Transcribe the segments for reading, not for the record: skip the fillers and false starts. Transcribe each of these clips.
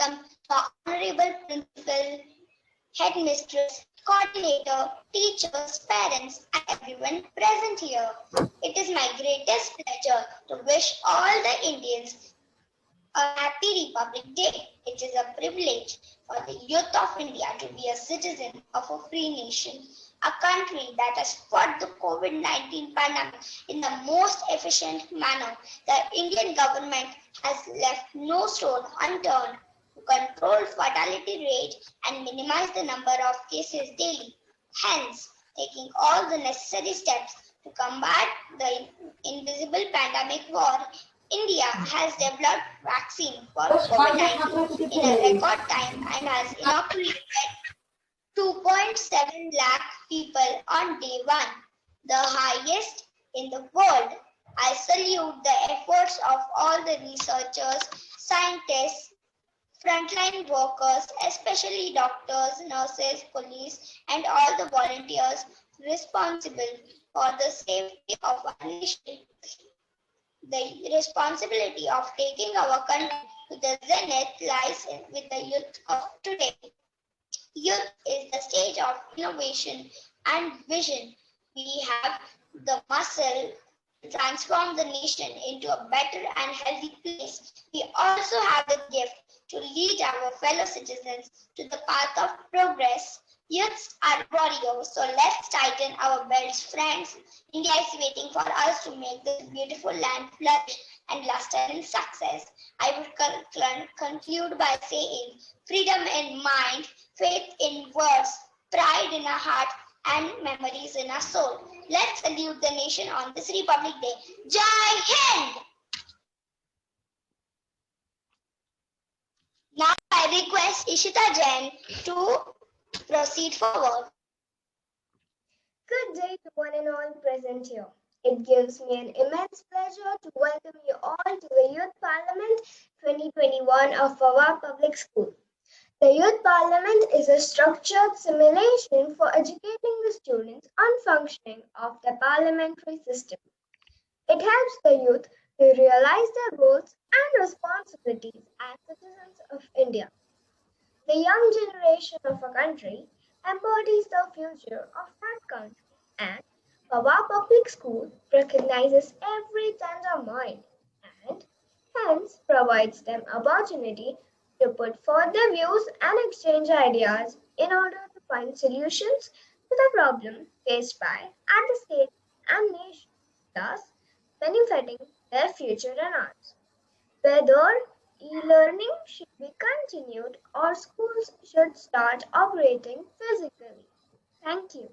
welcome the Honorable Principal, Headmistress, Coordinator, teachers, parents, and everyone present here. It is my greatest pleasure to wish all the Indians a happy Republic Day. It is a privilege for the youth of India to be a citizen of a free nation, a country that has fought the COVID-19 pandemic in the most efficient manner. The Indian government has left no stone unturned to control fatality rate and minimize the number of cases daily. Hence, taking all the necessary steps to combat the invisible pandemic war, India has developed vaccine for COVID-19 in a record time and has inoculated 2.7 lakh people on day one, the highest in the world. I salute the efforts of all the researchers, scientists, frontline workers, especially doctors, nurses, police, and all the volunteers responsible for the safety of our nation. The responsibility of taking our country to the zenith lies with the youth of today. Youth is the stage of innovation and vision. We have the muscle to transform the nation into a better and healthy place. We also have the gift to lead our fellow citizens to the path of progress. Youths are warriors, so let's tighten our belts, friends. India is waiting for us to make this beautiful land flourish and luster in success. I would conclude by saying freedom in mind, faith in words, pride in our heart, and memories in our soul. Let's salute the nation on this Republic Day. Jai Hind! Now I request Ishita Jain to proceed forward. Good day to one and all present here. It gives me an immense pleasure to welcome you all to the Youth Parliament 2021 of our public school. The Youth Parliament is a structured simulation for educating the students on functioning of the parliamentary system. It helps the youth to realize their goals and responsibilities as citizens of India. The young generation of a country embodies the future of that country, and our public school recognizes every tender mind and hence provides them opportunity to put forth their views and exchange ideas in order to find solutions to the problem faced by at the state and nation, thus benefiting their future and ours. Whether e-learning should be continued or schools should start operating physically. Thank you.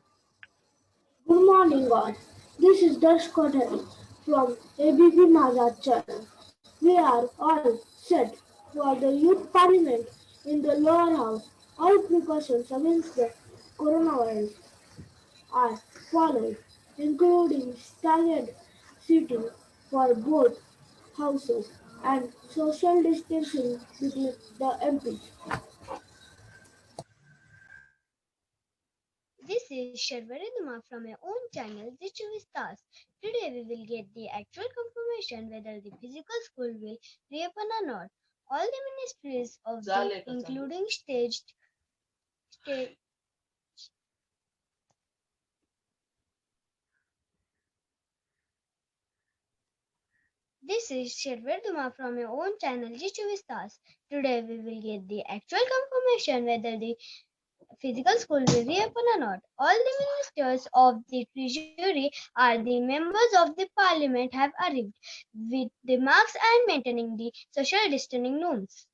Good morning all. This is Darsh Kothari from ABP Mazad channel. We are all set for the Youth Parliament in the lower house. All precautions against the coronavirus are followed, including staggered seating for both houses and social distancing between the MPs. This is Sharvari Duma from my own channel, Zichu Stars. Today we will get the actual confirmation whether the physical school will reopen or not. All the ministries of the including state This is Sharvar Duma from your own channel Jichu Stars. Today we will get the actual confirmation whether the physical school will reopen or not. All the ministers of the treasury are the members of the parliament have arrived with the marks and maintaining the social distancing norms.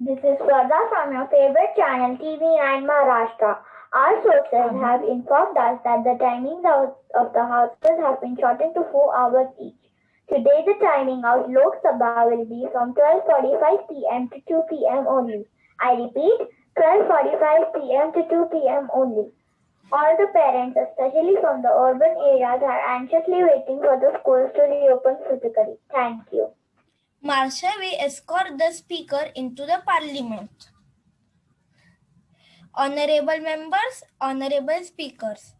This is Radha from your favorite channel TV9 Maharashtra. Our sources have informed us that the timings of the houses have been shortened to 4 hours each. Today the timing of Lok Sabha will be from 12:45 p.m. to 2 p.m. only. I repeat, 12:45 p.m. to 2 p.m. only. All the parents, especially from the urban areas, are anxiously waiting for the schools to reopen physically. Thank you. Marsha will escort the speaker into the parliament. Honorable members, honorable speakers.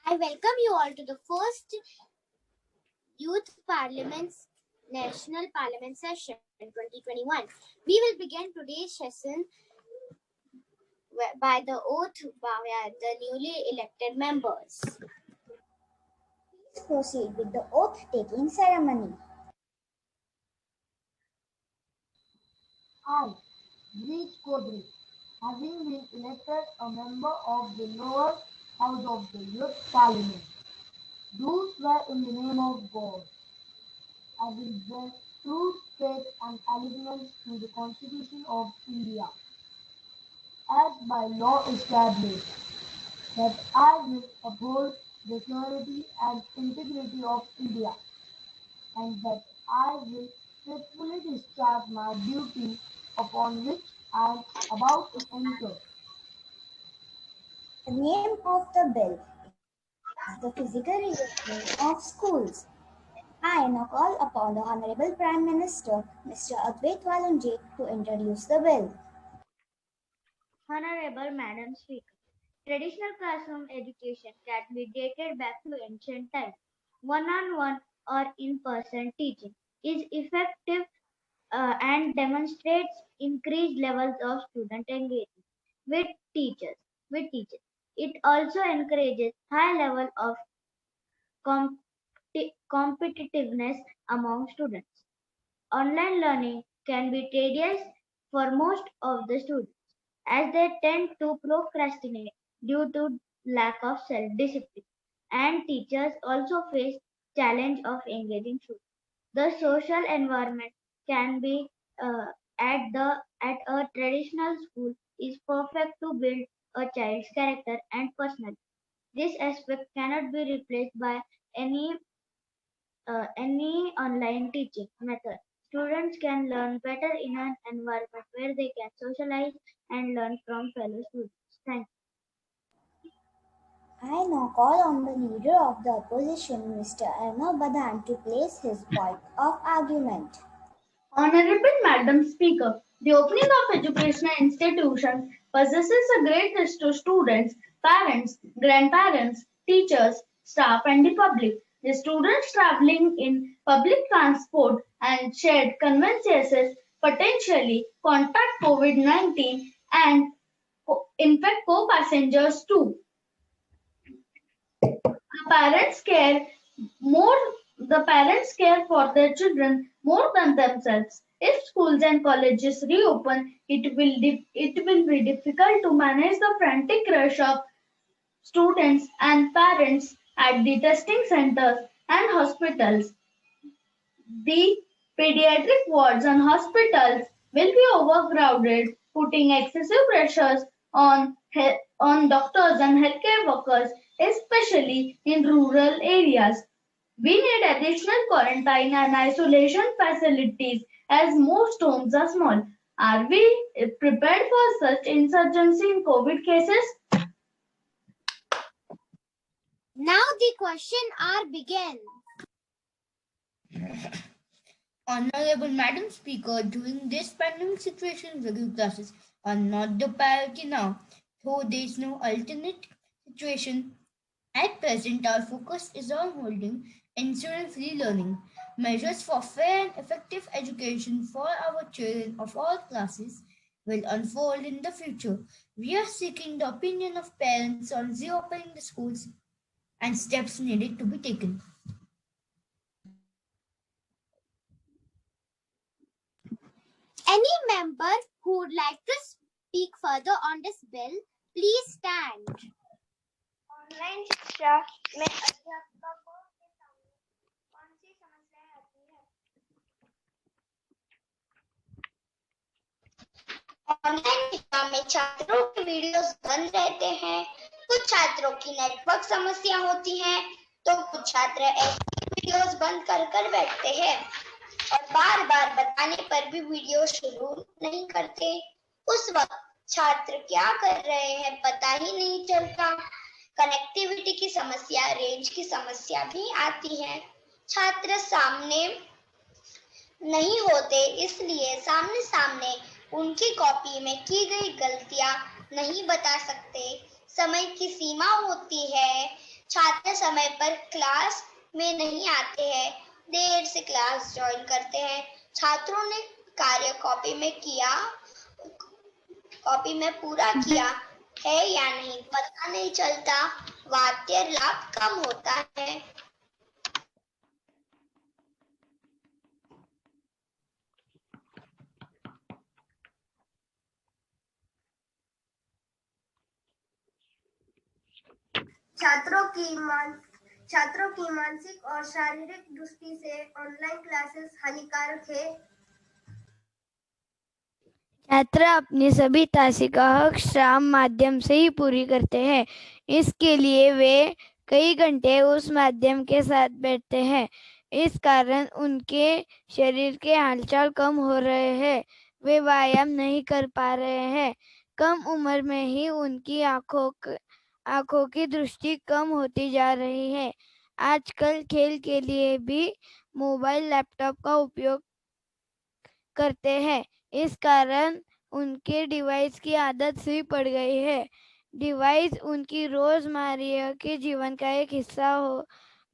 I welcome you all to the first Youth Parliament's National Parliament Session 2021. We will begin today's session by the oath by the newly elected members. Please proceed with the oath-taking ceremony. I, Breach Kodri, having been elected a member of the lower house of the Youth Parliament, do swear in the name of God. I will bear true faith and allegiance to the Constitution of India, as by law established, that I will uphold the purity and integrity of India, and that I will faithfully discharge my duty upon which I am about to enter. The name of the bill is the Physical Reopening of Schools. I now call upon the Honorable Prime Minister, Mr. Advait Walunje, to introduce the bill. Honorable Madam Speaker, traditional classroom education can be dated back to ancient times. One-on-one or in-person teaching is effective and demonstrates increased levels of student engagement with teachers. It also encourages high level of competitiveness among students. Online learning can be tedious for most of the students, as they tend to procrastinate due to lack of self-discipline, and teachers also face challenge of engaging students. The social environment can be uh, at a traditional school is perfect to build a child's character and personality. This aspect cannot be replaced by any online teaching method. Students can learn better in an environment where they can socialize and learn from fellow students. Thank you. I now call on the Leader of the Opposition, Mr. Arnav Badan, to place his point of argument. Honorable Madam Speaker, the opening of educational institutions possesses a great risk to students, parents, grandparents, teachers, staff, and the public. The students traveling in public transport and shared conveyances potentially contact COVID-19 and infect co-passengers too. Parents care more the parents care for their children more than themselves. If schools and colleges reopen, it will be difficult to manage the frantic rush of students and parents at the testing centers and hospitals. The pediatric wards and hospitals will be overcrowded, putting excessive pressures on doctors and healthcare workers, especially in rural areas. We need additional quarantine and isolation facilities as most homes are small. Are we prepared for such insurgency in COVID cases? Now the question hour begins. Honorable Madam Speaker, during this pandemic situation, regular classes are not the priority now. Though there is no alternate situation, at present our focus is on holding incident-free learning. Measures for fair and effective education for our children of all classes will unfold in the future. We are seeking the opinion of parents on reopening the schools and steps needed to be taken. Any member who would like to speak further on this bill, please stand. Online शिक्षा में अध्यापकों के सामने कौन सी समस्याएं आती है? Online शिक्षा में छात्रों के वीडियोस बंद रहते हैं, कुछ छात्रों की नेटवर्क समस्या होती है, तो कुछ छात्र ऐसे वीडियोस बंद कर बैठते हैं और बार बार बताने पर भी वीडियो शुरू नहीं करते। उस वक्त छात्र क्या कर रहे हैं पता ही नहीं चलता। कनेक्टिविटी की समस्या, रेंज की समस्या भी आती है। छात्र सामने नहीं होते, इसलिए सामने सामने उनकी कॉपी में की गई गलतियां नहीं बता सकते। समय की सीमा होती है, छात्र समय पर क्लास में नहीं आते हैं, देर से क्लास ज्वाइन करते हैं। छात्रों ने कार्य कॉपी में पूरा किया है या नहीं पता नहीं चलता। वाद्य लाभ कम होता है। छात्रों की मानसिक और शारीरिक दृष्टि से ऑनलाइन क्लासेस हानिकारक है। छात्र अपनी सभी तासिका श्रम माध्यम से ही पूरी करते हैं। इसके लिए वे कई घंटे उस माध्यम के साथ बैठते हैं। इस कारण उनके शरीर के हालचाल कम हो रहे हैं। वे व्यायाम नहीं कर पा रहे हैं। कम उम्र में ही उनकी आंखों की दृष्टि कम होती जा रही है। आजकल खेल के लिए भी मोबाइल लैपटॉप का उपयोग करते हैं। इस कारण उनके डिवाइस की आदत सी पड़ गई है। डिवाइस उनकी रोजमर्रा के जीवन का एक हिस्सा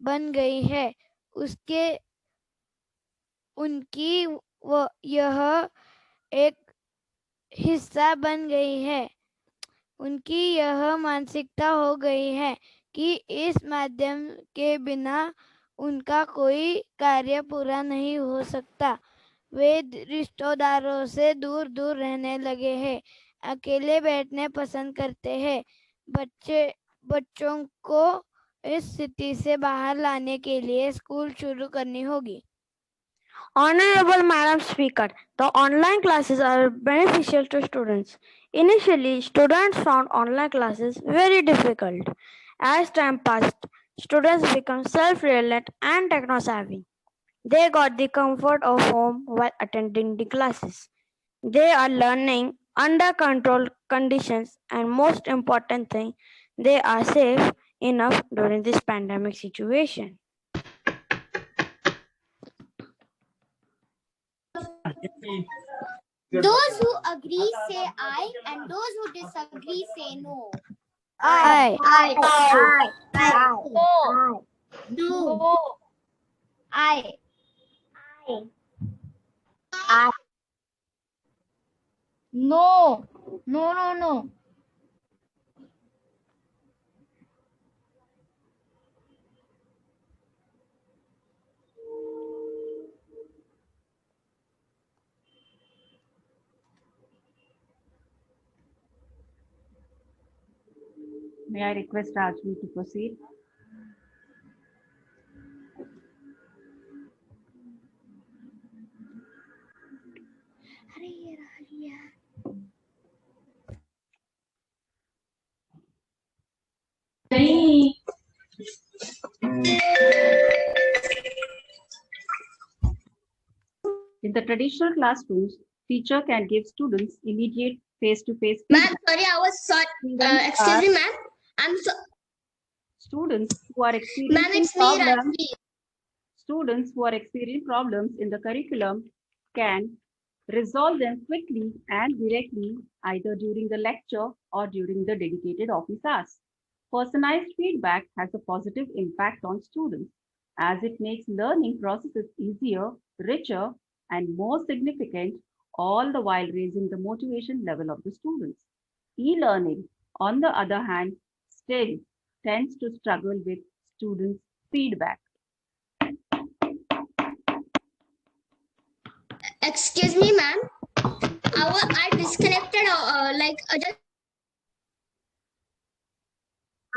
बन गई है। उनकी यह एक हिस्सा बन गई है। उनकी यह मानसिकता हो गई है कि इस माध्यम के बिना उनका कोई कार्य पूरा नहीं हो सकता। वे रिश्तेदारों से दूर दूर रहने लगे हैं। अकेले बैठने पसंद करते हैं। बच्चों को इस स्थिति से बाहर लाने के लिए स्कूल शुरू करनी होगी। Honorable Madam Speaker, the online classes are beneficial to students. Initially, students found online classes very difficult. As time passed, students became self-reliant and techno-savvy. They got the comfort of home while attending the classes. They are learning under controlled conditions, and most important thing, they are safe enough during this pandemic situation. Those who agree say aye, and those who disagree say no. Aye. No. Aye. No. No. May I request Rajvi to proceed? In the traditional classrooms, teacher can give students immediate face-to-face feedback. Ma'am, sorry, I was short. Excuse me, ma'am. I'm so. Students who are Ma'am, experiencing it's me, problems, Rajvi. students who are experiencing problems in the curriculum can resolve them quickly and directly either during the lecture or during the dedicated office hours. Personalized feedback has a positive impact on students as it makes learning processes easier, richer, and more significant, all the while raising the motivation level of the students. E-learning, on the other hand, still tends to struggle with students' feedback. Excuse me, ma'am. I disconnected. Just.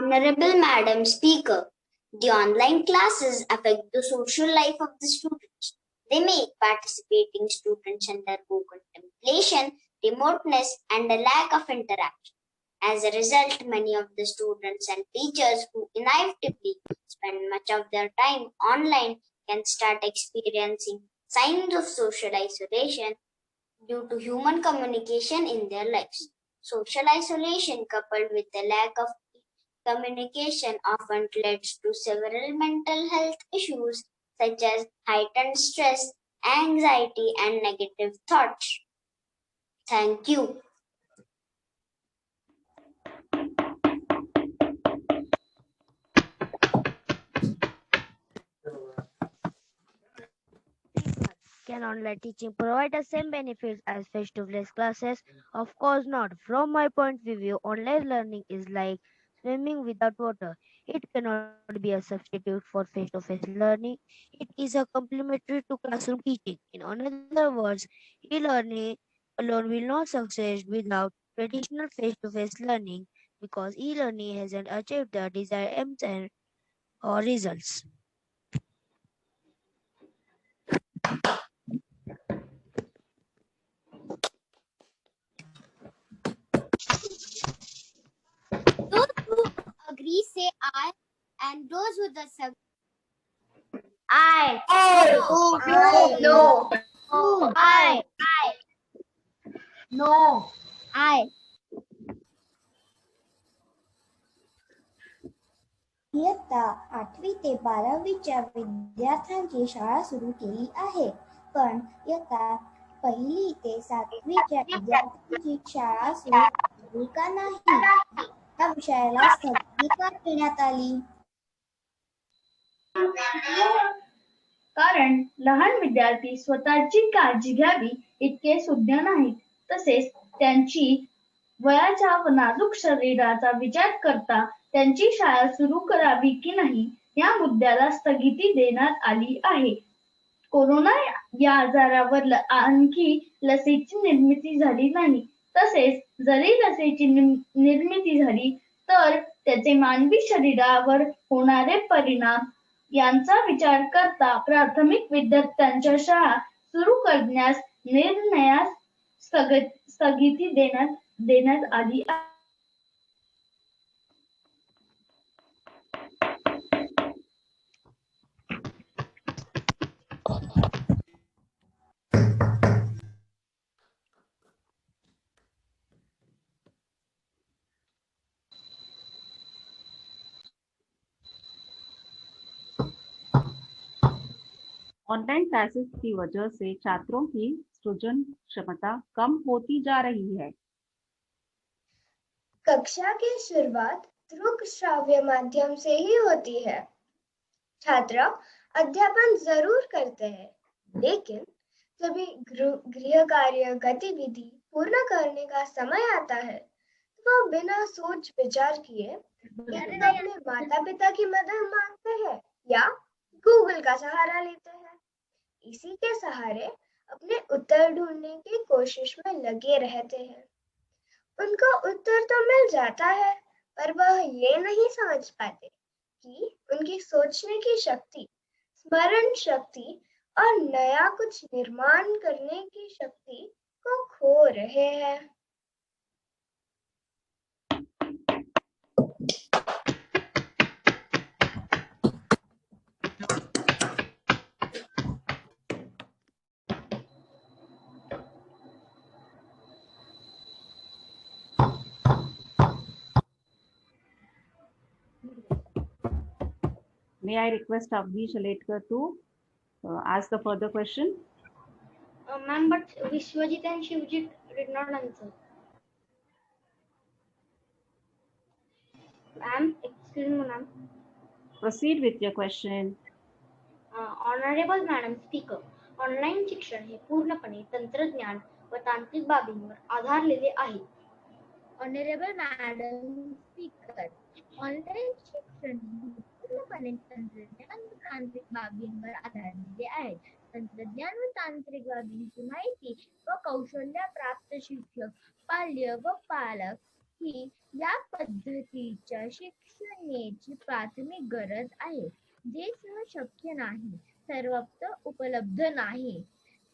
Honorable Madam Speaker, the online classes affect the social life of the students. They make participating students undergo contemplation, remoteness, and a lack of interaction. As a result, many of the students and teachers who inevitably spend much of their time online can start experiencing signs of social isolation due to human communication in their lives. Social isolation coupled with a lack of communication often leads to several mental health issues such as heightened stress, anxiety, and negative thoughts. Thank you. Can online teaching provide the same benefits as face-to-face classes? Of course not. From my point of view, online learning is like swimming without water. It cannot be a substitute for face-to-face learning. It is a complementary to classroom teaching. In other words, e-learning alone will not succeed without traditional face-to-face learning because e-learning hasn't achieved the desired aims and or results. Those who agree say aye, and those who disagree. I. No. I. No. I. इयत्ता 8वी ते 12वीच्या विद्यार्थ्यांची शाळा सुरू केली आहे, पण इयत्ता 1ली ते 7वीच्या विद्यार्थ्यांची शाळा सुरू झाली का नाही या विषयाला स्थगिती का देण्यात आली? कारण लहान विद्यार्थी स्वतःची काळजी घ्यावी इतके सुज्ञ नाहीत. तसेच त्यांची वयाच्या व नाजूक शरीराचा विचार करता त्यांची शाळा सुरू करावी की नाही या मुद्द्याला स्थगिती देण्यात आली आहे. कोरोना या आजारावर आणखी लसीची निर्मिती झाली नाही. तसेच जरी लसीची निर्मिती झाली तर त्याचे मानवी शरीरावर होणारे परिणाम यांचा विचार करता प्राथमिक विद्यार्थ्यांच्या शाळा सुरू करण्यास निर्णयास स्थगिती देण्यात आली आहे. ऑनलाइन क्लासेस की वजह से छात्रों की सृजन क्षमता कम होती जा रही है. कक्षा की शुरुआत दृक श्राव्य माध्यम से ही होती है. छात्र अध्यापन जरूर करते हैं, लेकिन जब गृह कार्य गतिविधि पूर्ण करने का समय आता है तो वह बिना सोच विचार किए अपने माता पिता की मदद मांगते हैं या गूगल का सहारा लेते हैं. इसी के सहारे अपने उत्तर ढूंढने की कोशिश में लगे रहते हैं. उनको उत्तर तो मिल जाता है, पर वह ये नहीं समझ पाते कि उनकी सोचने की शक्ति, स्मरण शक्ति और नया कुछ निर्माण करने की शक्ति को खो रहे हैं. May I request Avni Shaletkar to ask the further question? Ma'am, but Vishwajit and Shivjit did not answer. Ma'am, excuse me, ma'am. Proceed with your question. Honorable Madam Speaker, online शिक्षण हे पूर्णपणे तंत्रज्ञान व तांत्रिक बाबींवर आधारलेले आहे. Honorable Madam Speaker, ऑनलाईन शिक्षण पूर्णपणे तंत्रज्ञान व तांत्रिक बाबींवर आधारलेले आहे. तंत्रज्ञान व तांत्रिक बाबींची माहिती व कौशल्य प्राप्त शिक्षक, पाल्य व पालक ही या पद्धतीच्या शिक्षणाची प्राथमिक गरज आहे. जे सहज शक्य नाही, सर्वत्र उपलब्ध नाही.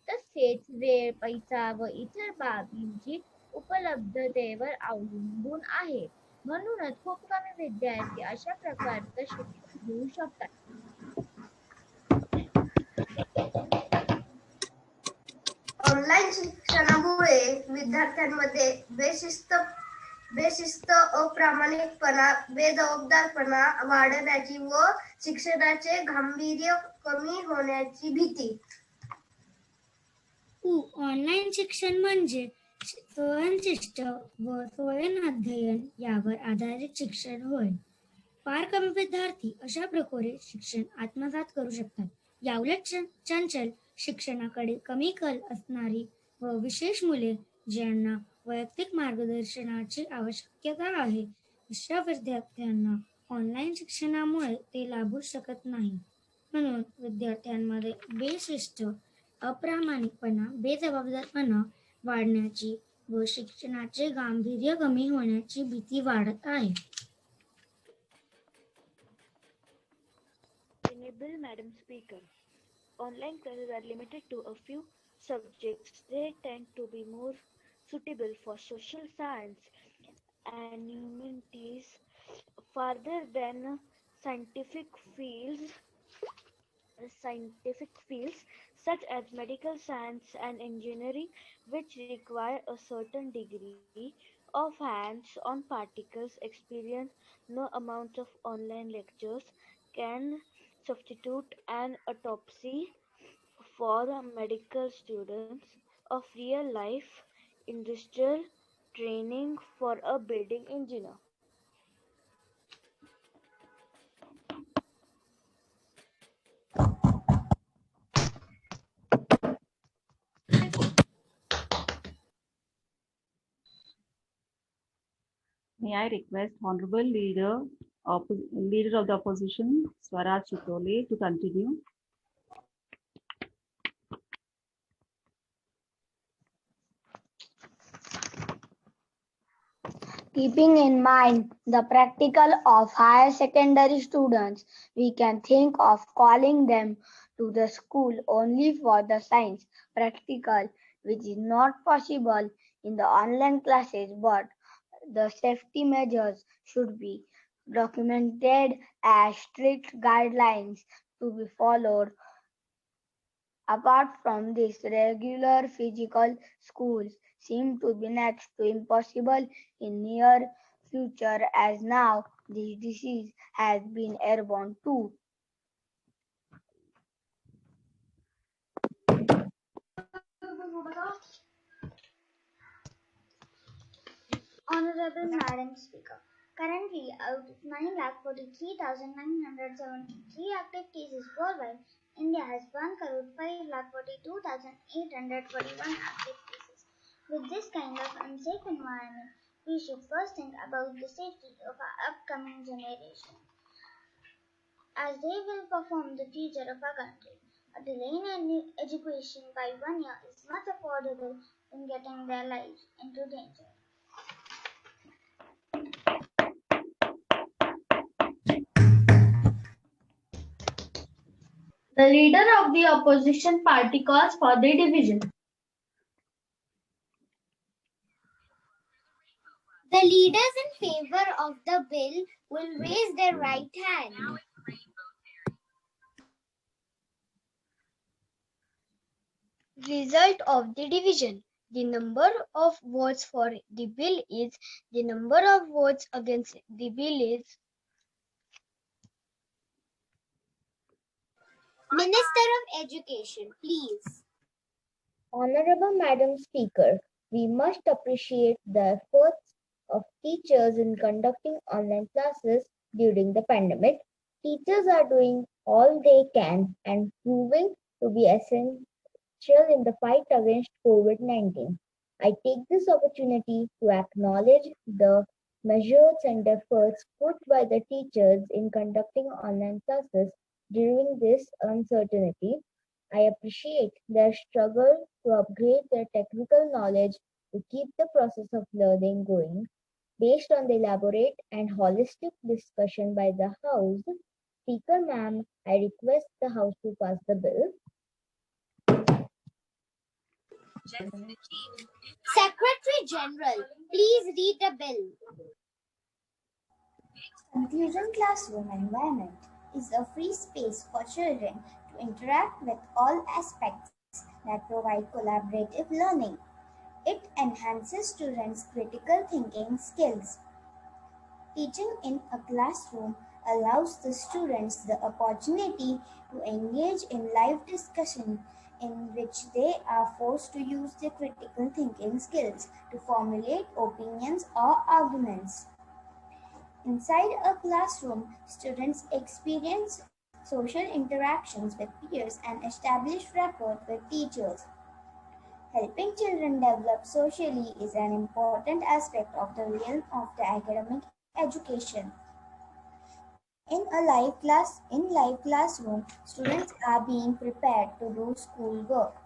तसेच वेळ, पैसा व इतर बाबींची उपलब्धतेवर अवलंबून आहे. म्हणूनच खूप कमी विद्यार्थी अशा प्रकारचं शिक्षण घेऊ शकतात. ऑनलाईन शिक्षणामुळे विद्यार्थ्यांमध्ये बेशिस्त, अप्रामाणिकपणा, बेजबाबदारपणा वाढण्याची व शिक्षणाचे गांभीर्य कमी होण्याची भीती. ऑनलाईन शिक्षण म्हणजे स्वयंशिस्त व स्वयं अध्ययन यावर आधारित शिक्षण होय. फार कमी विद्यार्थी अशा प्रकारे शिक्षण आत्मसात करू शकतात. याउलट चंचल शिक्षणाकडे कमी कल असणारी व विशेष मुले ज्यांना वैयक्तिक मार्गदर्शनाची आवश्यकता आहे अशा विद्यार्थ्यांना ऑनलाईन शिक्षणामुळे ते लाभू शकत नाही. म्हणून विद्यार्थ्यांमध्ये बेशिस्त, अप्रामाणिकपणा, बेजबाबदारपणा वाढण्याची व शिक्षणाचे गांभीर्य कमी होण्याची भीती वाढत आहे. Enable Madam Speaker. Online classes are limited to a few subjects. They tend to be more suitable for social science and humanities further than scientific fields such as medical science and engineering, which require a certain degree of hands-on practical experience. No amount of online lectures can substitute an autopsy for medical students of real life industrial training for a building engineer. May I request Honorable Leader of the Opposition, Swaraj Chitole, to continue. Keeping in mind the practical of higher secondary students, we can think of calling them to the school only for the science practical, which is not possible in the online classes, but the safety measures should be documented as strict guidelines to be followed. Apart from this, regular physical schools seem to be next to impossible in near future, as now this disease has been airborne too. Honorable Madam Speaker, currently out of 9,43,973 active cases worldwide, India has 1,05,42,841 active cases. With this kind of unsafe environment, we should first think about the safety of our upcoming generation, as they will perform the future of our country. A delay in education by 1 year is much affordable in getting their lives into danger. The leader of the opposition party calls for the division. The leaders in favor of the bill will raise their right hand. Result of the division. The number of votes for the bill is, the number of votes against the bill is. Minister of Education, please. Honorable Madam Speaker, we must appreciate the efforts of teachers in conducting online classes during the pandemic. Teachers are doing all they can and proving to be essential in the fight against COVID-19. I take this opportunity to acknowledge the measures and efforts put by the teachers in conducting online classes during this uncertainty. I appreciate their struggle to upgrade their technical knowledge to keep the process of learning going. Based on the elaborate and holistic discussion by the House, Speaker Ma'am, I request the House to pass the bill. Secretary General, please read the bill. Inclusion Classroom environment is a free space for children to interact with all aspects that provide collaborative learning. It enhances students' critical thinking skills. Teaching in a classroom allows the students the opportunity to engage in live discussion in which they are forced to use their critical thinking skills to formulate opinions or arguments. Inside a classroom, students experience social interactions with peers, and establish rapport with teachers. Helping children develop socially is an important aspect of the realm of the academic education. In live classroom, students are being prepared to do schoolwork.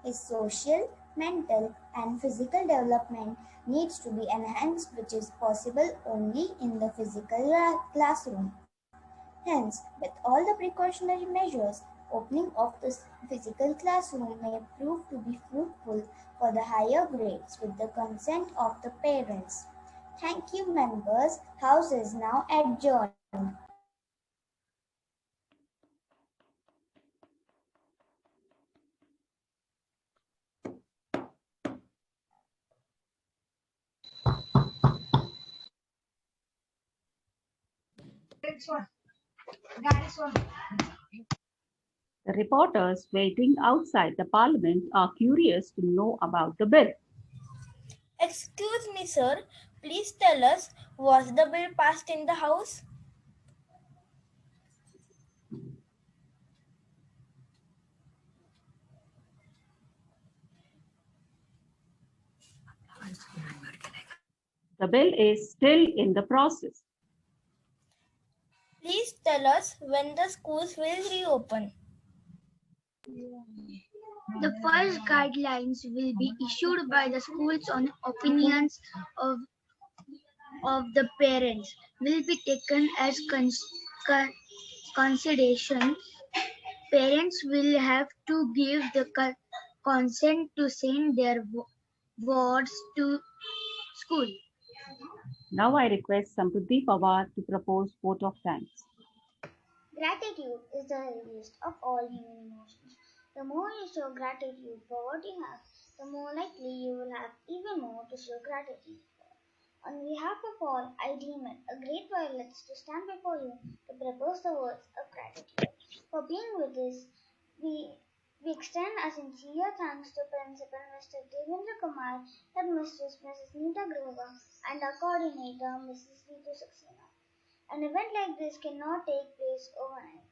His social, mental, and physical development needs to be enhanced, which is possible only in the physical classroom. Hence, with all the precautionary measures, opening of the physical classroom may prove to be fruitful for the higher grades with the consent of the parents. Thank you, members. House is now adjourned. The reporters waiting outside the parliament are curious to know about the bill. Excuse me, sir. Please tell us, was the bill passed in the House? The bill is still in the process. Please tell us when the schools will reopen. The first guidelines will be issued by the schools on opinions of the parents will be taken as consideration. Parents will have to give the consent to send their wards to school. Now I request Samruddhi Pawar to propose vote of thanks. Gratitude is the heaviest of all human emotions. The more you show gratitude for what you have, the more likely you will have even more to show gratitude for. On behalf of all, I deem it a great privilege to stand before you to propose the words of gratitude. For being with us, we extend our sincere thanks to Principal Mr. Devendra Kumar, Headmistress Mrs. Neeta Grover, and our coordinator Mrs. Ritu Saxena. An event like this cannot take place overnight.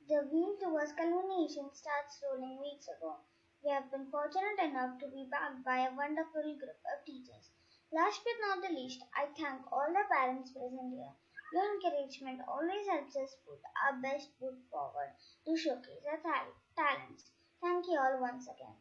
The wheel towards culmination starts rolling weeks ago. We have been fortunate enough to be backed by a wonderful group of teachers. Last but not the least, I thank all the parents present here. Your encouragement always helps us put our best foot forward to showcase our talents. Thank you all once again.